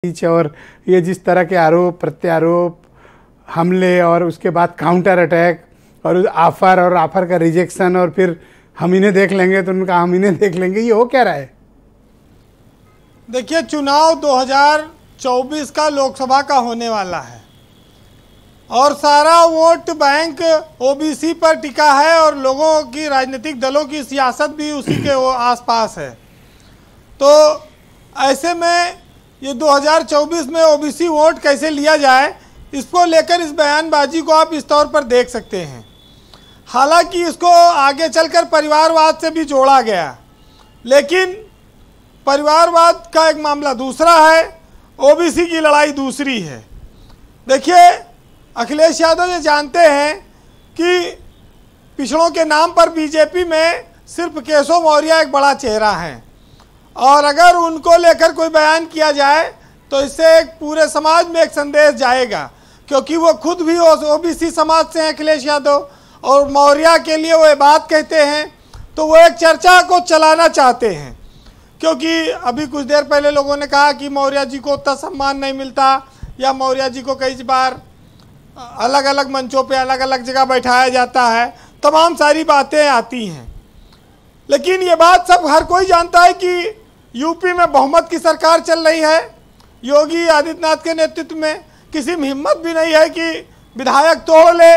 और ये जिस तरह के आरोप प्रत्यारोप, हमले और उसके बाद काउंटर अटैक और आफर का रिजेक्शन और फिर हम इन्हें देख लेंगे तो उनका हम इन्हें देख लेंगे, ये हो क्या रहा है? देखिए, चुनाव 2024 का लोकसभा का होने वाला है और सारा वोट बैंक ओबीसी पर टिका है और लोगों की, राजनीतिक दलों की सियासत भी उसी के आसपास है। तो ऐसे में ये 2024 में ओबीसी वोट कैसे लिया जाए, इसको लेकर इस बयानबाजी को आप इस तौर पर देख सकते हैं। हालांकि इसको आगे चलकर परिवारवाद से भी जोड़ा गया, लेकिन परिवारवाद का एक मामला दूसरा है, ओबीसी की लड़ाई दूसरी है। देखिए, अखिलेश यादव ये जानते हैं कि पिछड़ों के नाम पर बीजेपी में सिर्फ केशव मौर्य एक बड़ा चेहरा है और अगर उनको लेकर कोई बयान किया जाए तो इससे एक पूरे समाज में एक संदेश जाएगा, क्योंकि वो खुद भी ओबीसी समाज से हैं अखिलेश यादव, और मौर्य के लिए वो बात कहते हैं तो वो एक चर्चा को चलाना चाहते हैं। क्योंकि अभी कुछ देर पहले लोगों ने कहा कि मौर्य जी को उतना सम्मान नहीं मिलता या मौर्य जी को कई बार अलग अलग मंचों पे अलग अलग जगह बैठाया जाता है, तमाम सारी बातें आती हैं। लेकिन ये बात सब हर कोई जानता है कि यूपी में बहुमत की सरकार चल रही है योगी आदित्यनाथ के नेतृत्व में। किसी में हिम्मत भी नहीं है कि विधायक तोड़ ले,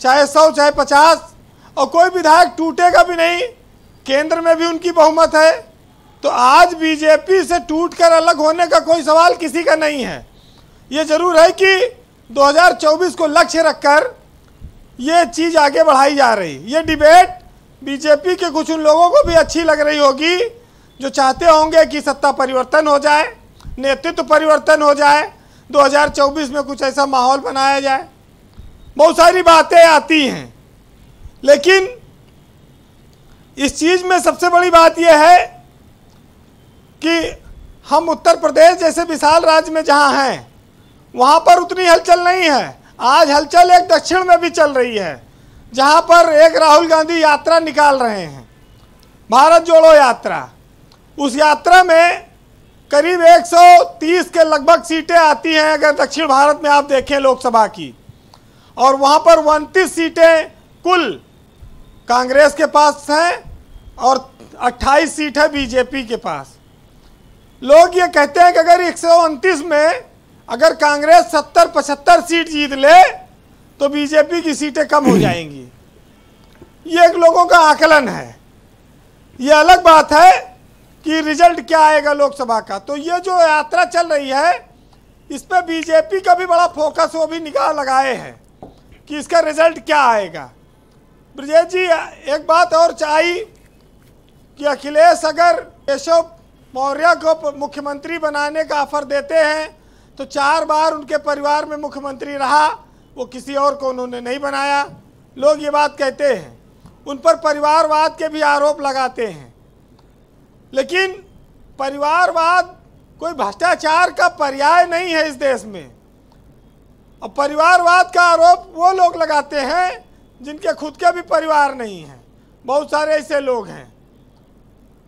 चाहे 100 चाहे 50, और कोई विधायक टूटेगा भी नहीं। केंद्र में भी उनकी बहुमत है, तो आज बीजेपी से टूटकर अलग होने का कोई सवाल किसी का नहीं है। ये जरूर है कि 2024 को लक्ष्य रखकर ये चीज़ आगे बढ़ाई जा रही। ये डिबेट बीजेपी के कुछ उन लोगों को भी अच्छी लग रही होगी जो चाहते होंगे कि सत्ता परिवर्तन हो जाए, नेतृत्व परिवर्तन हो जाए, 2024 में कुछ ऐसा माहौल बनाया जाए। बहुत सारी बातें आती हैं, लेकिन इस चीज़ में सबसे बड़ी बात यह है कि हम उत्तर प्रदेश जैसे विशाल राज्य में जहां हैं वहां पर उतनी हलचल नहीं है। आज हलचल एक दक्षिण में भी चल रही है, जहां पर एक राहुल गांधी यात्रा निकाल रहे हैं, भारत जोड़ो यात्रा। उस यात्रा में करीब 130 के लगभग सीटें आती हैं अगर दक्षिण भारत में आप देखें लोकसभा की, और वहां पर 29 सीटें कुल कांग्रेस के पास हैं और 28 सीट है बीजेपी के पास। लोग ये कहते हैं कि अगर 129 में अगर कांग्रेस 70-75 सीट जीत ले तो बीजेपी की सीटें कम हो जाएंगी। ये एक लोगों का आकलन है। ये अलग बात है कि रिजल्ट क्या आएगा लोकसभा का। तो ये जो यात्रा चल रही है इस पर बीजेपी का भी बड़ा फोकस वो भी निगाह लगाए हैं कि इसका रिजल्ट क्या आएगा। ब्रजेश जी, एक बात और चाहिए कि अखिलेश अगर केशव मौर्य को मुख्यमंत्री बनाने का ऑफर देते हैं तो 4 बार उनके परिवार में मुख्यमंत्री रहा, वो किसी और को उन्होंने नहीं बनाया। लोग ये बात कहते हैं, उन पर परिवारवाद के भी आरोप लगाते हैं। लेकिन परिवारवाद कोई भ्रष्टाचार का पर्याय नहीं है इस देश में। और परिवारवाद का आरोप वो लोग लगाते हैं जिनके खुद के भी परिवार नहीं हैं। बहुत सारे ऐसे लोग हैं,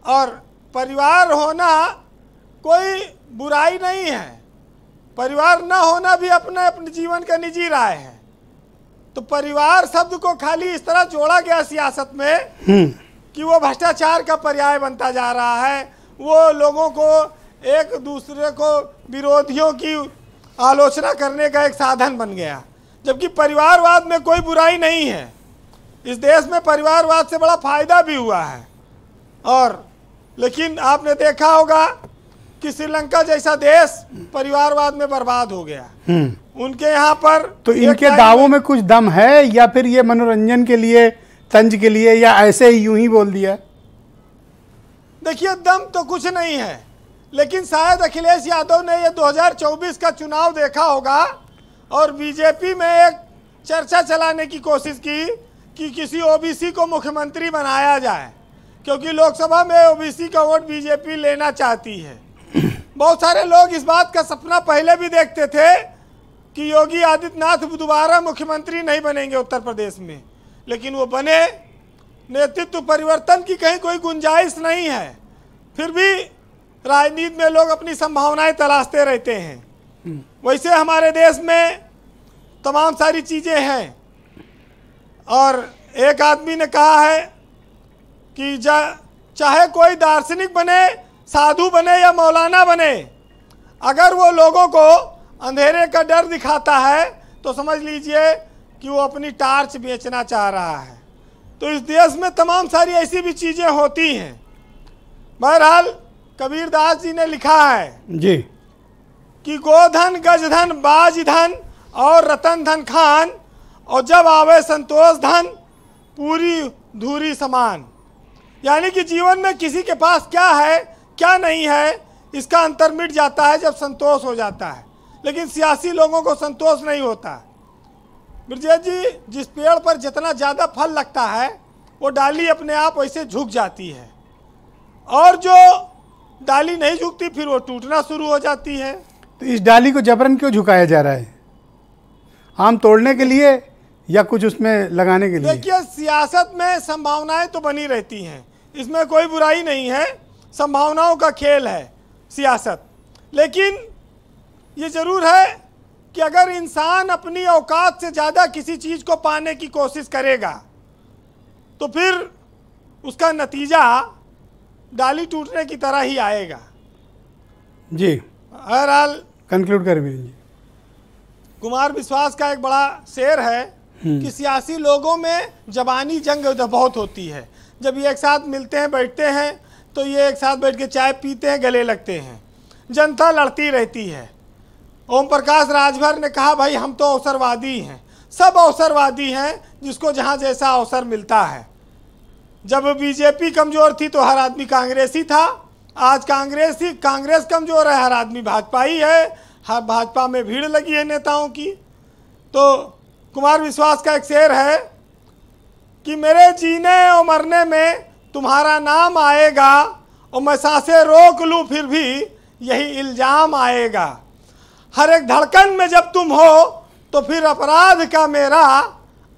और परिवार होना कोई बुराई नहीं है, परिवार ना होना भी अपने अपने जीवन का निजी राय है। तो परिवार शब्द को खाली इस तरह जोड़ा गया सियासत में कि वो भ्रष्टाचार का पर्याय बनता जा रहा है, वो लोगों को एक दूसरे को विरोधियों की आलोचना करने का एक साधन बन गया। जबकि परिवारवाद में कोई बुराई नहीं है, इस देश में परिवारवाद से बड़ा फायदा भी हुआ है। और लेकिन आपने देखा होगा कि श्रीलंका जैसा देश परिवारवाद में बर्बाद हो गया। उनके यहाँ पर तो इनके दावों में कुछ दम है या फिर ये मनोरंजन के लिए, तंज के लिए, या ऐसे ही यूं ही बोल दिया? देखिए, दम तो कुछ नहीं है, लेकिन शायद अखिलेश यादव ने ये 2024 का चुनाव देखा होगा और बीजेपी में एक चर्चा चलाने की कोशिश की कि किसी ओबीसी को मुख्यमंत्री बनाया जाए, क्योंकि लोकसभा में ओबीसी का वोट बीजेपी लेना चाहती है। बहुत सारे लोग इस बात का सपना पहले भी देखते थे कि योगी आदित्यनाथ दोबारा मुख्यमंत्री नहीं बनेंगे उत्तर प्रदेश में, लेकिन वो बने। नेतृत्व परिवर्तन की कहीं कोई गुंजाइश नहीं है। फिर भी राजनीति में लोग अपनी संभावनाएं तलाशते रहते हैं, वैसे हमारे देश में तमाम सारी चीज़ें हैं। और एक आदमी ने कहा है कि चाहे कोई दार्शनिक बने, साधु बने या मौलाना बने, अगर वो लोगों को अंधेरे का डर दिखाता है तो समझ लीजिए कि वो अपनी टार्च बेचना चाह रहा है। तो इस देश में तमाम सारी ऐसी भी चीज़ें होती हैं। बहरहाल कबीरदास जी ने लिखा है जी कि गोधन गजधन बाज धन और रतन धन खान, और जब आवे संतोष धन पूरी धूरी समान। यानी कि जीवन में किसी के पास क्या है क्या नहीं है इसका अंतर मिट जाता है जब संतोष हो जाता है, लेकिन सियासी लोगों को संतोष नहीं होता। ब्रजेश जी, जिस पेड़ पर जितना ज़्यादा फल लगता है वो डाली अपने आप वैसे झुक जाती है, और जो डाली नहीं झुकती फिर वो टूटना शुरू हो जाती है। तो इस डाली को जबरन क्यों झुकाया जा रहा है? आम तोड़ने के लिए या कुछ उसमें लगाने के लिए? देखिए, सियासत में संभावनाएं तो बनी रहती हैं, इसमें कोई बुराई नहीं है, संभावनाओं का खेल है सियासत। लेकिन ये ज़रूर है कि अगर इंसान अपनी औकात से ज़्यादा किसी चीज़ को पाने की कोशिश करेगा तो फिर उसका नतीजा डाली टूटने की तरह ही आएगा। जी, बहरहाल कंक्लूड कर वीरेंद्र जी। कुमार विश्वास का एक बड़ा शेर है कि सियासी लोगों में जबानी जंग बहुत होती है। जब ये एक साथ मिलते हैं, बैठते हैं, तो ये एक साथ बैठ के चाय पीते हैं, गले लगते हैं, जनता लड़ती रहती है। ओम प्रकाश राजभर ने कहा, भाई हम तो अवसरवादी हैं, सब अवसरवादी हैं, जिसको जहाँ जैसा अवसर मिलता है। जब बीजेपी कमज़ोर थी तो हर आदमी कांग्रेसी था, आज कांग्रेस कमज़ोर है, हर आदमी भाजपा ही है, हर भाजपा में भीड़ लगी है नेताओं की। तो कुमार विश्वास का एक शेर है कि मेरे जीने और मरने में तुम्हारा नाम आएगा, और मैं सांसें रोक लूँ फिर भी यही इल्ज़ाम आएगा। हर एक धड़कन में जब तुम हो तो फिर अपराध का मेरा,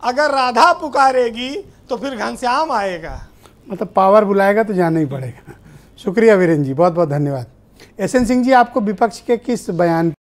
अगर राधा पुकारेगी तो फिर घनश्याम आएगा। मतलब पावर बुलाएगा तो जाना ही पड़ेगा। शुक्रिया वीरेंद्र जी, बहुत बहुत धन्यवाद। एसएन सिंह जी, आपको विपक्ष के किस बयान